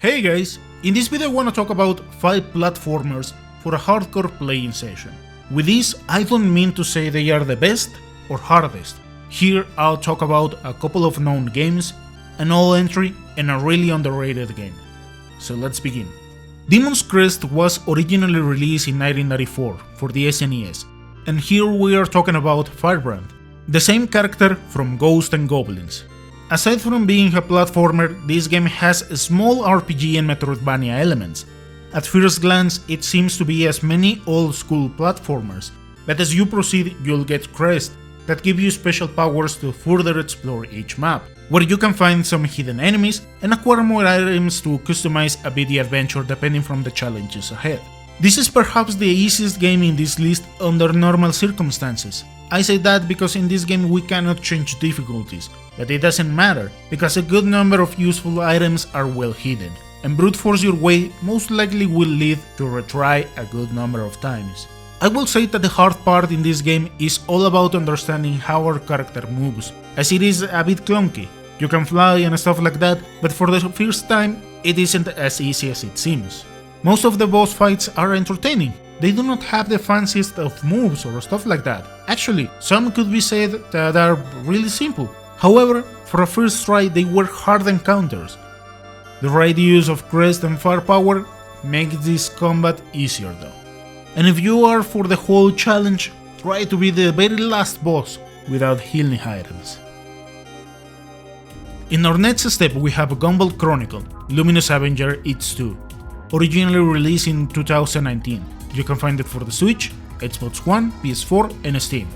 Hey guys, in this video I want to talk about 5 platformers for a hardcore playing session. With this, I don't mean to say they are the best or hardest. Here I'll talk about a couple of known games, an old entry, and a really underrated game. So let's begin. Demon's Crest was originally released in 1994 for the SNES, and here we are talking about Firebrand, the same character from Ghosts and Goblins. Aside from being a platformer, this game has small RPG and Metroidvania elements. At first glance, it seems to be as many old-school platformers, but as you proceed, you'll get crests that give you special powers to further explore each map, where you can find some hidden enemies and acquire more items to customize a bit the adventure depending from the challenges ahead. This is perhaps the easiest game in this list under normal circumstances. I say that because in this game we cannot change difficulties, but it doesn't matter, because a good number of useful items are well hidden, and brute force your way most likely will lead to retry a good number of times. I will say that the hard part in this game is all about understanding how our character moves, as it is a bit clunky. You can fly and stuff like that, but for the first time it isn't as easy as it seems. Most of the boss fights are entertaining. They do not have the fanciest of moves or stuff like that. Actually, some could be said that are really simple. However, for a first try they were hard encounters. The right use of crest and firepower makes this combat easier though. And if you are for the whole challenge, try to be the very last boss without healing items. In our next step we have Gumball Chronicle, Luminous Avenger It's 2, originally released in 2019. You can find it for the Switch, Xbox One, PS4 and Steam.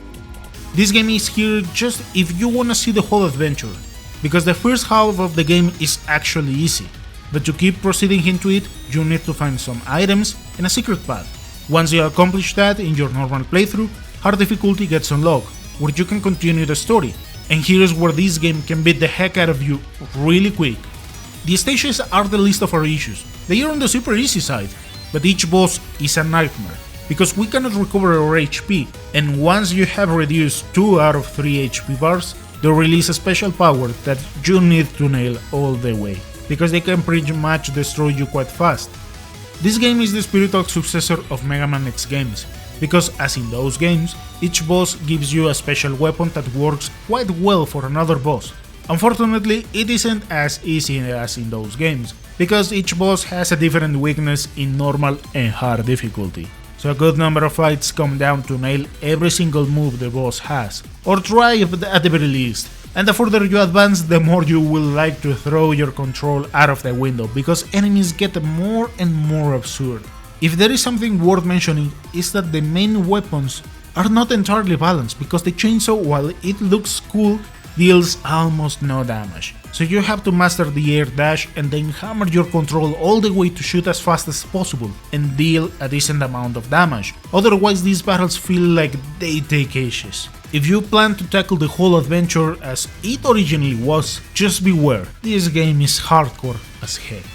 This game is here just if you wanna see the whole adventure, because the first half of the game is actually easy, but to keep proceeding into it, you need to find some items and a secret path. Once you accomplish that in your normal playthrough, hard difficulty gets unlocked, where you can continue the story, and here's where this game can beat the heck out of you really quick. The stages are the least of our issues. They are on the super easy side, but each boss is a nightmare, because we cannot recover our HP, and once you have reduced 2 out of 3 HP bars, they release a special power that you need to nail all the way, because they can pretty much destroy you quite fast. This game is the spiritual successor of Mega Man X games, because as in those games, each boss gives you a special weapon that works quite well for another boss. Unfortunately, it isn't as easy as in those games, because each boss has a different weakness in normal and hard difficulty. So a good number of fights come down to nail every single move the boss has, or try at the very least. And the further you advance, the more you will like to throw your control out of the window, because enemies get more and more absurd. If there is something worth mentioning, is that the main weapons are not entirely balanced, because the chainsaw, while it looks cool, deals almost no damage. So you have to master the air dash and then hammer your control all the way to shoot as fast as possible and deal a decent amount of damage, otherwise these battles feel like they take ages. If you plan to tackle the whole adventure as it originally was, just beware, this game is hardcore as heck.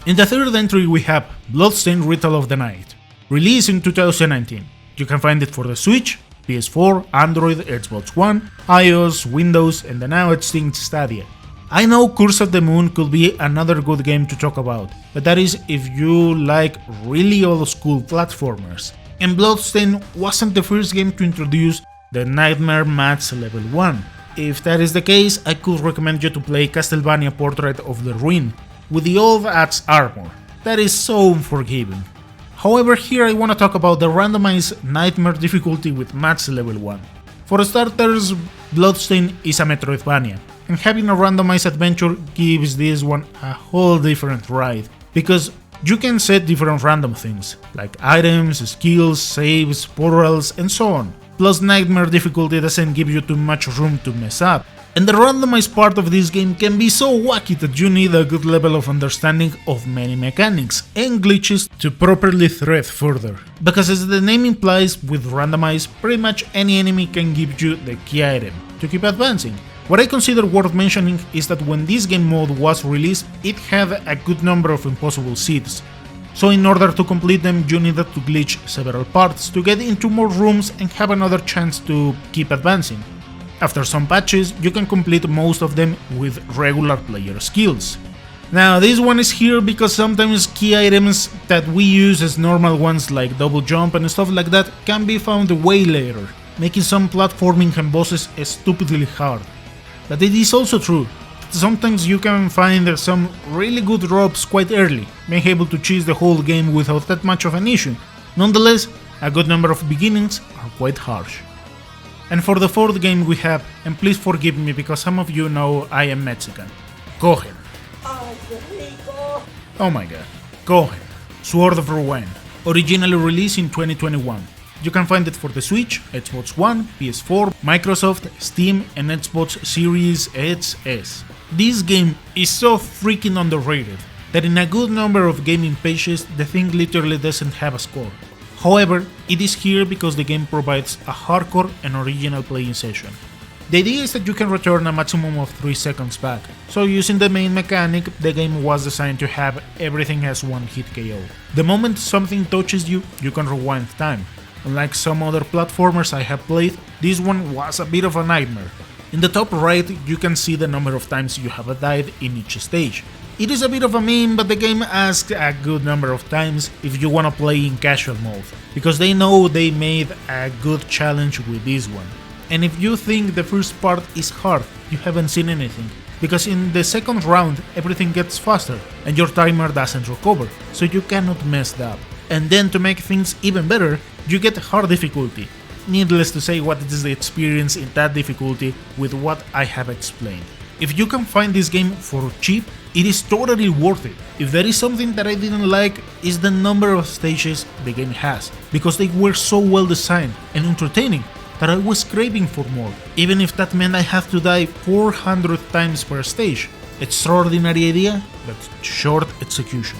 In the third entry we have Bloodstained Ritual of the Night, released in 2019. You can find it for the Switch, PS4, Android, Xbox One, iOS, Windows and the now extinct Stadia. I know Curse of the Moon could be another good game to talk about, but that is if you like really old school platformers. And Bloodstained wasn't the first game to introduce the Nightmare Mats level 1. If that is the case, I could recommend you to play Castlevania Portrait of the Ruin with the old Axe armor. That is so unforgiving. However, here I want to talk about the randomized Nightmare difficulty with Mats level 1. For starters, Bloodstained is a Metroidvania, and having a randomized adventure gives this one a whole different ride, because you can set different random things, like items, skills, saves, portals, and so on. Plus, Nightmare difficulty doesn't give you too much room to mess up. And the randomized part of this game can be so wacky that you need a good level of understanding of many mechanics and glitches to properly thread further. Because as the name implies, with randomized, pretty much any enemy can give you the key item to keep advancing. What I consider worth mentioning is that when this game mode was released, it had a good number of impossible seeds. So in order to complete them, you needed to glitch several parts to get into more rooms and have another chance to keep advancing. After some patches, you can complete most of them with regular player skills. Now this one is here because sometimes key items that we use as normal ones like double jump and stuff like that can be found way later, making some platforming and bosses stupidly hard. But it is also true that sometimes you can find some really good drops quite early, being able to cheese the whole game without that much of an issue. Nonetheless, a good number of beginnings are quite harsh. And for the fourth game we have, and please forgive me because some of you know I am Mexican, Cohen. Oh my god, Cohen, Sword of Ruin, originally released in 2021. You can find it for the Switch, Xbox One, PS4, Microsoft, Steam and Xbox Series XS. This game is so freaking underrated that in a good number of gaming pages the thing literally doesn't have a score. However, it is here because the game provides a hardcore and original playing session. The idea is that you can return a maximum of 3 seconds back, so using the main mechanic, the game was designed to have everything as one hit KO. The moment something touches you, you can rewind time. Unlike some other platformers I have played, this one was a bit of a nightmare. In the top right, you can see the number of times you have died in each stage. It is a bit of a meme, but the game asks a good number of times if you wanna play in casual mode, because they know they made a good challenge with this one. And if you think the first part is hard, you haven't seen anything, because in the second round everything gets faster and your timer doesn't recover, so you cannot mess up. And then to make things even better, you get hard difficulty. Needless to say, what is the experience in that difficulty with what I have explained. If you can find this game for cheap, it is totally worth it. If there is something that I didn't like, is the number of stages the game has, because they were so well designed and entertaining that I was craving for more, even if that meant I have to die 400 times per stage. Extraordinary idea, but short execution.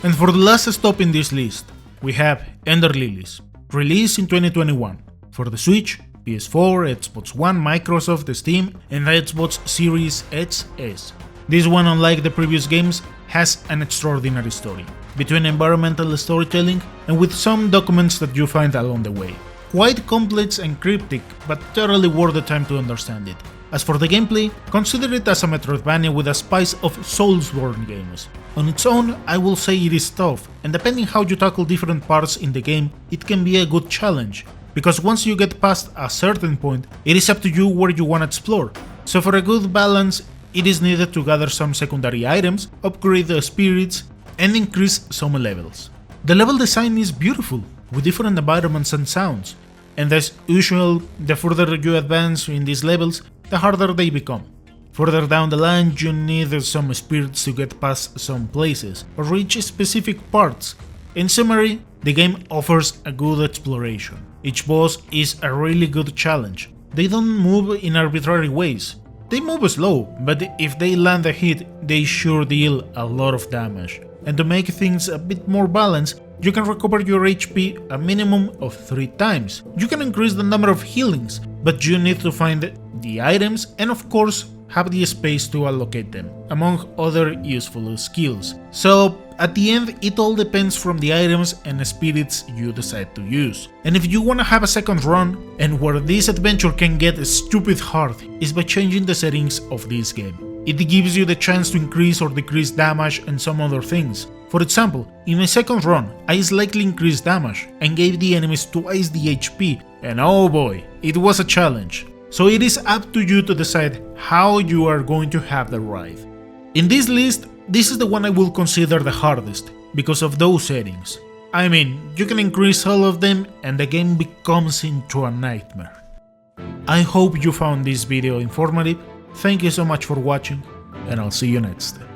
And for the last stop in this list, we have Ender Lilies, released in 2021 for the Switch, PS4, Xbox One, Microsoft, Steam and the Xbox Series XS. This one, unlike the previous games, has an extraordinary story, between environmental storytelling and with some documents that you find along the way. Quite complex and cryptic, but totally worth the time to understand it. As for the gameplay, consider it as a Metroidvania with a spice of Soulsborne games. On its own, I will say it is tough, and depending how you tackle different parts in the game, it can be a good challenge, because once you get past a certain point, it is up to you where you want to explore. So for a good balance, it is needed to gather some secondary items, upgrade the spirits, and increase some levels. The level design is beautiful, with different environments and sounds, and as usual, the further you advance in these levels, the harder they become. Further down the line, you need some spirits to get past some places, or reach specific parts. In summary, the game offers a good exploration. Each boss is a really good challenge. They don't move in arbitrary ways. They move slow, but if they land a hit, they sure deal a lot of damage. And to make things a bit more balanced, you can recover your HP a minimum of 3 times. You can increase the number of healings, but you need to find the items and of course have the space to allocate them, among other useful skills. So at the end, it all depends from the items and spirits you decide to use. And if you wanna have a second run, and where this adventure can get stupid hard, is by changing the settings of this game. It gives you the chance to increase or decrease damage and some other things. For example, in my second run, I slightly increased damage and gave the enemies twice the HP, and oh boy, it was a challenge. So it is up to you to decide how you are going to have the ride. In this list, this is the one I will consider the hardest, because of those settings. I mean, you can increase all of them and the game becomes into a nightmare. I hope you found this video informative, thank you so much for watching, and I'll see you next time.